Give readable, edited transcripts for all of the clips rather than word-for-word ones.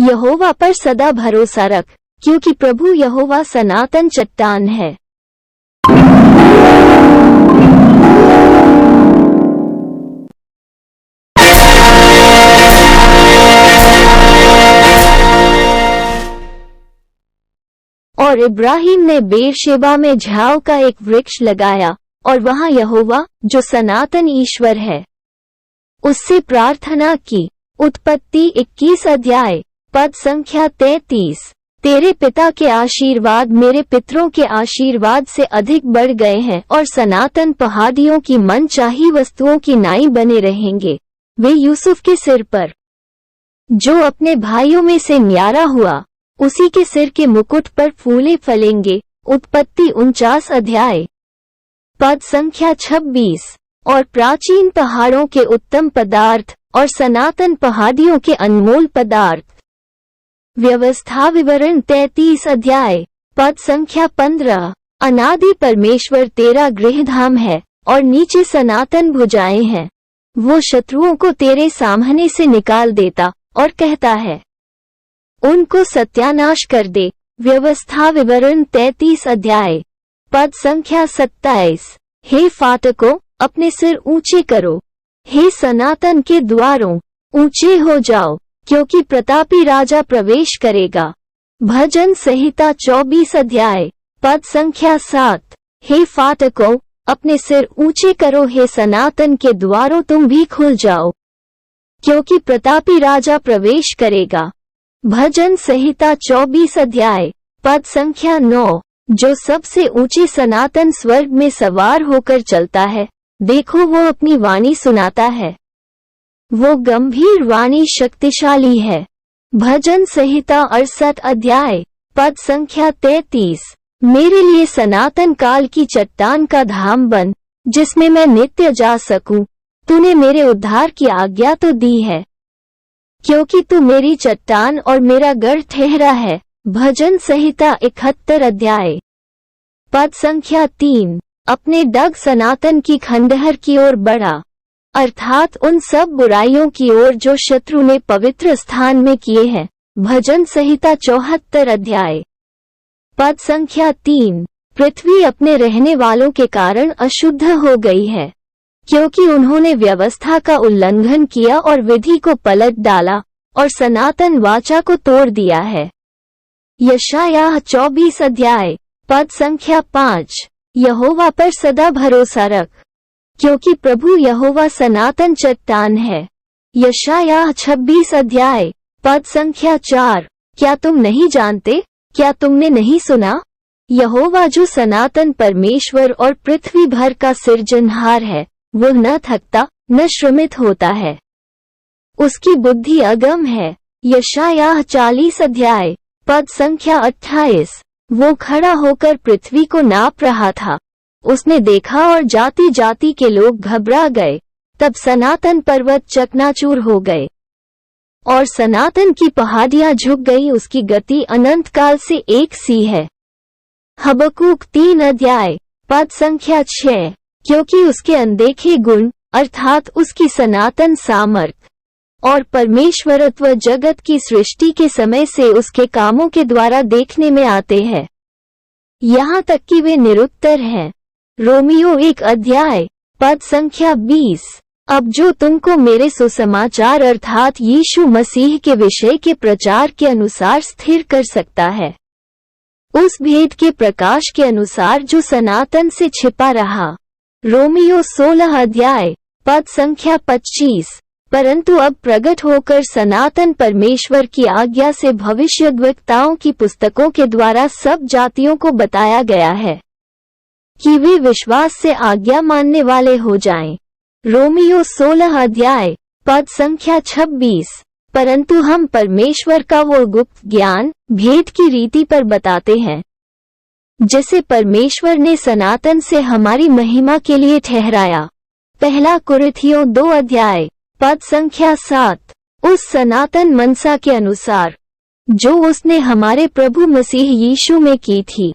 यहोवा पर सदा भरोसा रख, क्योंकि प्रभु यहोवा सनातन चट्टान है। और इब्राहिम ने बेरशेबा में झाव का एक वृक्ष लगाया और वहां यहोवा, जो सनातन ईश्वर है, उससे प्रार्थना की। उत्पत्ति 21 अध्याय पद संख्या 33। तेरे पिता के आशीर्वाद मेरे पितरों के आशीर्वाद से अधिक बढ़ गए हैं और सनातन पहाड़ियों की मनचाही वस्तुओं की नाई बने रहेंगे। वे यूसुफ के सिर पर, जो अपने भाइयों में से न्यारा हुआ, उसी के सिर के मुकुट पर फूले फलेंगे। उत्पत्ति 49 अध्याय पद संख्या 26। और प्राचीन पहाड़ों के उत्तम पदार्थ और सनातन पहाड़ियों के अनमोल पदार्थ। व्यवस्था विवरण 33 अध्याय पद संख्या 15। अनादि परमेश्वर तेरा गृहधाम है और नीचे सनातन भुजाएं हैं। वो शत्रुओं को तेरे सामने से निकाल देता और कहता है, उनको सत्यानाश कर दे। व्यवस्था विवरण 33 अध्याय पद संख्या 27। हे फाटकों, अपने सिर ऊंचे करो। हे सनातन के द्वारों, ऊंचे हो जाओ, क्योंकि प्रतापी राजा प्रवेश करेगा। भजन संहिता 24 अध्याय पद संख्या 7। हे फाटकों, अपने सिर ऊंचे करो। हे सनातन के द्वारों, तुम भी खुल जाओ, क्योंकि प्रतापी राजा प्रवेश करेगा। भजन संहिता 24 अध्याय पद संख्या 9। जो सबसे ऊंचे सनातन स्वर्ग में सवार होकर चलता है, देखो वो अपनी वाणी सुनाता है। वो गंभीर वाणी शक्तिशाली है। भजन संहिता 68 अध्याय पद संख्या 33। मेरे लिए सनातन काल की चट्टान का धाम बन, जिसमें मैं नित्य जा सकूं। तूने मेरे उद्धार की आज्ञा तो दी है, क्योंकि तू मेरी चट्टान और मेरा गढ़ ठहरा है। भजन संहिता 71 अध्याय पद संख्या 3। अपने डग सनातन की खंडहर की ओर बढ़ा, अर्थात उन सब बुराइयों की ओर जो शत्रु ने पवित्र स्थान में किए हैं। भजन संहिता 74 अध्याय पद संख्या 3। पृथ्वी अपने रहने वालों के कारण अशुद्ध हो गई है, क्योंकि उन्होंने व्यवस्था का उल्लंघन किया और विधि को पलट डाला और सनातन वाचा को तोड़ दिया है। यशायाह 24 अध्याय पद संख्या 5। यहोवा पर सदा भरोसा रख, क्योंकि प्रभु यहोवा सनातन चट्टान है। यशायाह 26 अध्याय पद संख्या 4। क्या तुम नहीं जानते? क्या तुमने नहीं सुना? यहोवा जो सनातन परमेश्वर और पृथ्वी भर का सिरजनहार है, वो न थकता न श्रमित होता है। उसकी बुद्धि अगम है। यशायाह 40 अध्याय पद संख्या 28। वो खड़ा होकर पृथ्वी को नाप रहा था। उसने देखा और जाति जाति के लोग घबरा गए। तब सनातन पर्वत चकनाचूर हो गए और सनातन की पहाड़ियां झुक गई। उसकी गति अनंत काल से एक सी है। हबक्कूक 3 अध्याय पद संख्या 6। क्योंकि उसके अनदेखे गुण, अर्थात उसकी सनातन सामर्थ और परमेश्वरत्व जगत की सृष्टि के समय से उसके कामों के द्वारा देखने में आते हैं, यहाँ तक कि वे निरुत्तर हैं। रोमियो 1 अध्याय पद संख्या 20। अब जो तुमको मेरे सुसमाचार अर्थात यीशु मसीह के विषय के प्रचार के अनुसार स्थिर कर सकता है, उस भेद के प्रकाश के अनुसार जो सनातन से छिपा रहा। रोमियो 16 अध्याय पद संख्या 25। परंतु अब प्रकट होकर सनातन परमेश्वर की आज्ञा से भविष्यद्वक्ताओं की पुस्तकों के द्वारा सब जातियों को बताया गया है कि वे विश्वास से आज्ञा मानने वाले हो जाएं। रोमियो 16 अध्याय पद संख्या 26। परंतु हम परमेश्वर का वो गुप्त ज्ञान भेद की रीति पर बताते हैं, जिसे परमेश्वर ने सनातन से हमारी महिमा के लिए ठहराया। पहला कुरिन्थियों 2 अध्याय पद संख्या 7। उस सनातन मनसा के अनुसार जो उसने हमारे प्रभु मसीह यीशु में की थी।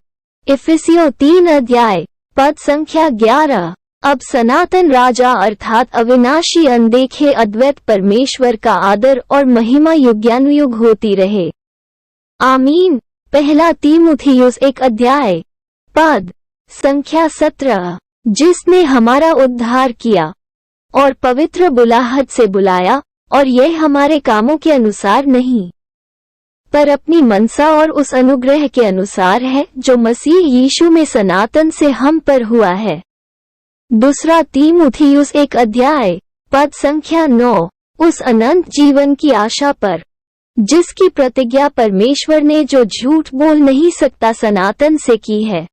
इफिसियों 3 अध्याय पद संख्या 11। अब सनातन राजा अर्थात अविनाशी अनदेखे अद्वैत परमेश्वर का आदर और महिमा युगानुयुग होती रहे। आमीन। पहला तीमुथियुस 1 अध्याय पद संख्या 17। जिसने हमारा उद्धार किया और पवित्र बुलाहट से बुलाया, और यह हमारे कामों के अनुसार नहीं, पर अपनी मनसा और उस अनुग्रह के अनुसार है जो मसीह यीशु में सनातन से हम पर हुआ है। दूसरा तीमुथियुस 1 अध्याय पद संख्या 9। उस अनंत जीवन की आशा पर जिसकी प्रतिज्ञा परमेश्वर ने जो झूठ बोल नहीं सकता सनातन से की है।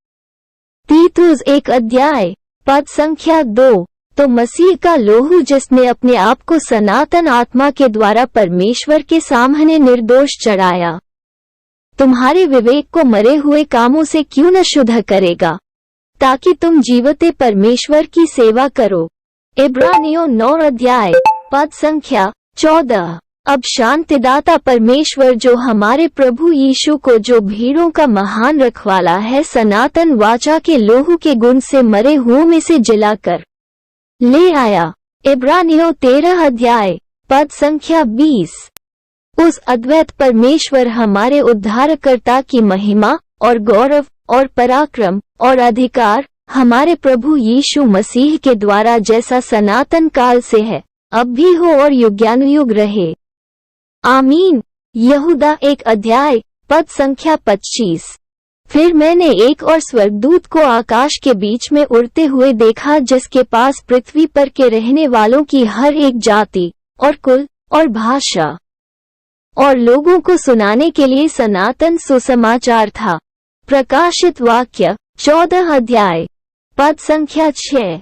तीतुस 1 अध्याय पद संख्या 2। तो मसीह का लोहू जिसने अपने आप को सनातन आत्मा के द्वारा परमेश्वर के सामने निर्दोष चढ़ाया, तुम्हारे विवेक को मरे हुए कामों से क्यों न शुद्ध करेगा, ताकि तुम जीवते परमेश्वर की सेवा करो। इब्रानियों 9 अध्याय पद संख्या 14। अब शांतिदाता परमेश्वर जो हमारे प्रभु यीशु को, जो भीड़ों का महान रखवाला है, सनातन वाचा के लोहू के गुण से मरे हुओं में से जिलाकर ले आया। इब्रानियों 13 अध्याय पद संख्या 20। उस अद्वैत परमेश्वर हमारे उद्धारकर्ता की महिमा और गौरव और पराक्रम और अधिकार हमारे प्रभु यीशु मसीह के द्वारा जैसा सनातन काल से है, अब भी हो और युगानुयुग रहे। आमीन। यहूदा 1 अध्याय पद संख्या 25। फिर मैंने एक और स्वर्गदूत को आकाश के बीच में उड़ते हुए देखा, जिसके पास पृथ्वी पर के रहने वालों की हर एक जाति और कुल और भाषा और लोगों को सुनाने के लिए सनातन सुसमाचार था। प्रकाशित वाक्य 14 अध्याय पद संख्या 6।